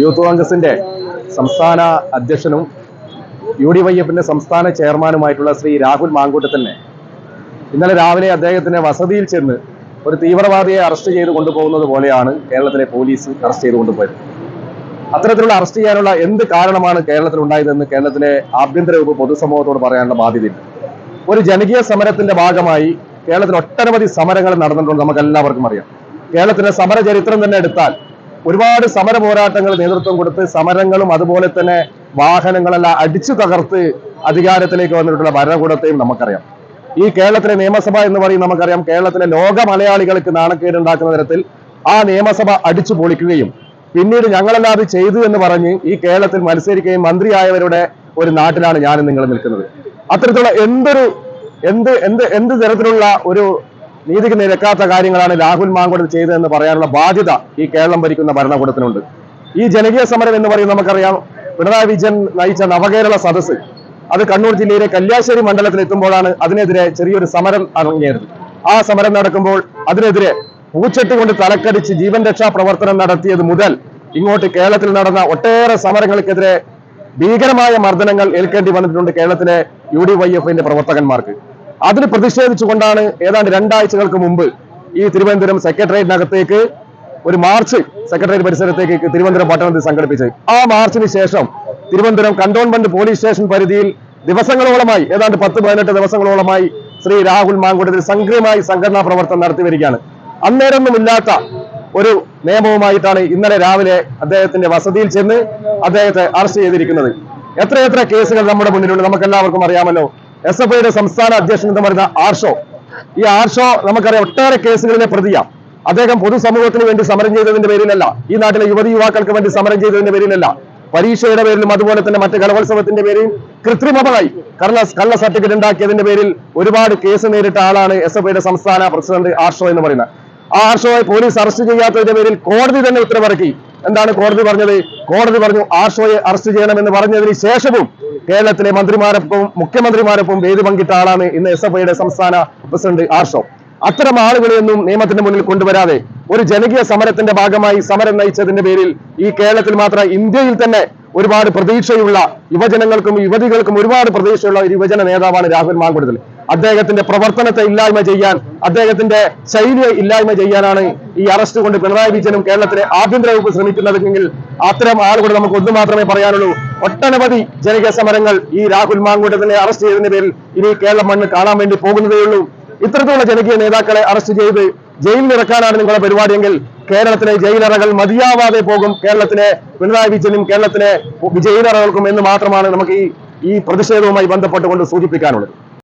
Youth കോൺഗ്രസിന്റെ സംസ്ഥാന അധ്യക്ഷനും UDYFന്റെ സംസ്ഥാന ചെയർമാനുമായിട്ടുള്ള ശ്രീ രാഹുൽ മാങ്കൂട്ടത്തിനെ ഇന്നലെ രാവിലെ അദ്ദേഹത്തിന്റെ വസതിയിൽ ചെന്ന് ഒരു തീവ്രവാദിയെ അറസ്റ്റ് ചെയ്ത് കൊണ്ടുപോകുന്നത് പോലെയാണ് കേരളത്തിലെ പോലീസ് അറസ്റ്റ് ചെയ്ത് കൊണ്ടുപോയത്. അത്തരത്തിലുള്ള അറസ്റ്റ് ചെയ്യാനുള്ള എന്ത് കാരണമാണ് കേരളത്തിൽ ഉണ്ടായതെന്ന് കേരളത്തിലെ ആഭ്യന്തര വകുപ്പ് പൊതുസമൂഹത്തോട് പറയാനുള്ള ബാധ്യതയുണ്ട്. ഒരു ജനകീയ സമരത്തിന്റെ ഭാഗമായി കേരളത്തിൽ ഒട്ടനവധി സമരങ്ങൾ നടന്നിട്ടുണ്ട്. നമുക്ക് എല്ലാവർക്കും അറിയാം. കേരളത്തിലെ സമര ചരിത്രം തന്നെ എടുത്താൽ ഒരുപാട് സമര പോരാട്ടങ്ങൾ നേതൃത്വം കൊടുത്ത് സമരങ്ങളും അതുപോലെ തന്നെ വാഹനങ്ങളെല്ലാം അടിച്ചു തകർത്ത് അധികാരത്തിലേക്ക് വന്നിട്ടുള്ള ഭരണകൂടത്തെയും നമുക്കറിയാം. ഈ കേരളത്തിലെ നിയമസഭ എന്ന് പറയും നമുക്കറിയാം. കേരളത്തിലെ ലോക മലയാളികൾക്ക് നാണക്കേടുണ്ടാക്കുന്ന തരത്തിൽ ആ നിയമസഭ അടിച്ചു പൊളിക്കുകയും പിന്നീട് ഞങ്ങളല്ലാതെ ചെയ്തു എന്ന് പറഞ്ഞ് ഈ കേരളത്തിൽ മത്സരിക്കുകയും മന്ത്രിയായവരുടെ ഒരു നാട്ടിലാണ് ഞാനും നിങ്ങൾ നിൽക്കുന്നത്. അത്തരത്തിലുള്ള എന്ത് തരത്തിലുള്ള ഒരു നീതിക്ക് നിരക്കാത്ത കാര്യങ്ങളാണ് രാഹുൽ മാങ്കൂട്ടത്തിൽ ചെയ്തതെന്ന് പറയാനുള്ള ബാധ്യത ഈ കേരളം ഭരിക്കുന്ന ഭരണകൂടത്തിനുണ്ട്. ഈ ജനകീയ സമരം എന്ന് പറയും നമുക്കറിയാം. പിണറായി വിജയൻ നയിച്ച നവകേരള സദസ്സ് അത് കണ്ണൂർ ജില്ലയിലെ കല്യാശ്ശേരി മണ്ഡലത്തിൽ എത്തുമ്പോഴാണ് അതിനെതിരെ ചെറിയൊരു സമരം അരങ്ങേറിയത്. ആ സമരം നടക്കുമ്പോൾ അതിനെതിരെ പൂച്ചെട്ട് കൊണ്ട് തലക്കടിച്ച് ജീവൻ രക്ഷാ പ്രവർത്തനം നടത്തിയത് മുതൽ ഇങ്ങോട്ട് കേരളത്തിൽ നടന്ന ഒട്ടേറെ സമരങ്ങൾക്കെതിരെ ഭീകരമായ മർദ്ദനങ്ങൾ ഏൽക്കേണ്ടി വന്നിട്ടുണ്ട് കേരളത്തിലെ UDYFന്റെ പ്രവർത്തകന്മാർക്ക്. അതിന് പ്രതിഷേധിച്ചുകൊണ്ടാണ് ഏതാണ്ട് 2 ആഴ്ചകൾക്ക് മുമ്പ് ഈ തിരുവനന്തപുരം സെക്രട്ടേറിയറ്റിനകത്തേക്ക് ഒരു മാർച്ച് സെക്രട്ടേറിയറ്റ് പരിസരത്തേക്ക് തിരുവനന്തപുരം പട്ടണത്തിൽ സംഘടിപ്പിച്ചത്. ആ മാർച്ചിന് ശേഷം തിരുവനന്തപുരം കന്റോൺമെന്റ് പോലീസ് സ്റ്റേഷൻ പരിധിയിൽ ദിവസങ്ങളോളമായി ഏതാണ്ട് 10-18 ദിവസങ്ങളോളമായി ശ്രീ രാഹുൽ മാങ്കൂട്ടത്തിൽ സംഘടിതമായി സംഘടനാ പ്രവർത്തനം നടത്തി വരികയാണ്. അന്നേരമൊന്നുമില്ലാത്ത ഒരു നിയമവുമായിട്ടാണ് ഇന്നലെ രാവിലെ അദ്ദേഹത്തിന്റെ വസതിയിൽ ചെന്ന് അദ്ദേഹത്തെ അറസ്റ്റ് ചെയ്തിരിക്കുന്നത്. എത്രയെത്ര കേസുകൾ നമ്മുടെ മുന്നിലുണ്ട് നമുക്കെല്ലാവർക്കും അറിയാമല്ലോ. SFIയുടെ സംസ്ഥാന അധ്യക്ഷൻ എന്ന് പറയുന്ന ആർഷോ, ഈ ആർഷോ നമുക്കറിയാം ഒട്ടേറെ കേസുകളിലെ പ്രതിയാണ്. അദ്ദേഹം പൊതുസമൂഹത്തിന് വേണ്ടി സമരം ചെയ്തതിന്റെ പേരിലല്ല, ഈ നാട്ടിലെ യുവക്കൾക്ക് വേണ്ടി സമരം ചെയ്തതിന്റെ പേരിലല്ല, പരീക്ഷയുടെ പേരിലും അതുപോലെ തന്നെ മറ്റ് കലോത്സവത്തിന്റെ പേരിൽ കൃത്രിമമായി കള്ള സർട്ടിഫിക്കറ്റ് ഉണ്ടാക്കിയതിന്റെ പേരിൽ ഒരുപാട് കേസ് നേരിട്ട ആളാണ് SFIയുടെ സംസ്ഥാന പ്രസിഡന്റ് ആർഷോ എന്ന് പറയുന്നത്. ആ ആർഷോയെ പോലീസ് അറസ്റ്റ് ചെയ്യാത്തതിന്റെ പേരിൽ കോടതി തന്നെ ഉത്തരവിറക്കി. എന്താണ് കോടതി പറഞ്ഞത്? കോടതി പറഞ്ഞു ആർഷോയെ അറസ്റ്റ് ചെയ്യണമെന്ന് പറഞ്ഞതിന് ശേഷവും കേരളത്തിലെ മന്ത്രിമാരൊപ്പം മുഖ്യമന്ത്രിമാരൊപ്പം വേദി പങ്കിട്ട ആളാണ് ഇന്ന് SFIയുടെ സംസ്ഥാന പ്രസിഡന്റ് ആർഷോ. അത്തരം ആളുകളെയൊന്നും നിയമത്തിന്റെ മുന്നിൽ കൊണ്ടുവരാതെ ഒരു ജനകീയ സമരത്തിന്റെ ഭാഗമായി സമരം നയിച്ചതിന്റെ പേരിൽ ഈ കേരളത്തിൽ മാത്രം ഇന്ത്യയിൽ തന്നെ ഒരുപാട് പ്രതീക്ഷയുള്ള യുവജനങ്ങൾക്കും യുവതികൾക്കും ഒരുപാട് പ്രതീക്ഷയുള്ള ഒരു യുവജന നേതാവാണ് രാഹുൽ മാങ്കൂട്ടത്തിൽ. അദ്ദേഹത്തിന്റെ പ്രവർത്തനത്തെ ഇല്ലായ്മ ചെയ്യാൻ, അദ്ദേഹത്തിന്റെ ശൈലിയെ ഇല്ലായ്മ ചെയ്യാനാണ് ഈ അറസ്റ്റ് കൊണ്ട് പിണറായി വിജയനും കേരളത്തിലെ ആഭ്യന്തര വകുപ്പ് ശ്രമിക്കുന്നതെങ്കിൽ അത്തരം ആളുകൾ നമുക്ക് ഒന്നു മാത്രമേ പറയാനുള്ളൂ. ഒട്ടനവധി ജനകീയ സമരങ്ങൾ ഈ രാഹുൽ മാങ്കൂട്ടത്തിനെ അറസ്റ്റ് ചെയ്തതിന്റെ പേരിൽ ഇനി കേരളം മണ്ണ് കാണാൻ വേണ്ടി പോകുന്നതേയുള്ളൂ. ഇത്തരത്തിലുള്ള ജനകീയ നേതാക്കളെ അറസ്റ്റ് ചെയ്ത് ജയിലിൽ ഇറക്കാനാണ് നിങ്ങളുടെ പരിപാടിയെങ്കിൽ കേരളത്തിലെ ജയിലറകൾ മതിയാവാതെ പോകും. കേരളത്തിലെ പിണറായി വിജയനും കേരളത്തിലെ ജയിലറകൾക്കും എന്ന് മാത്രമാണ് നമുക്ക് ഈ പ്രതിഷേധവുമായി ബന്ധപ്പെട്ടുകൊണ്ട് സൂചിപ്പിക്കാനുള്ളത്.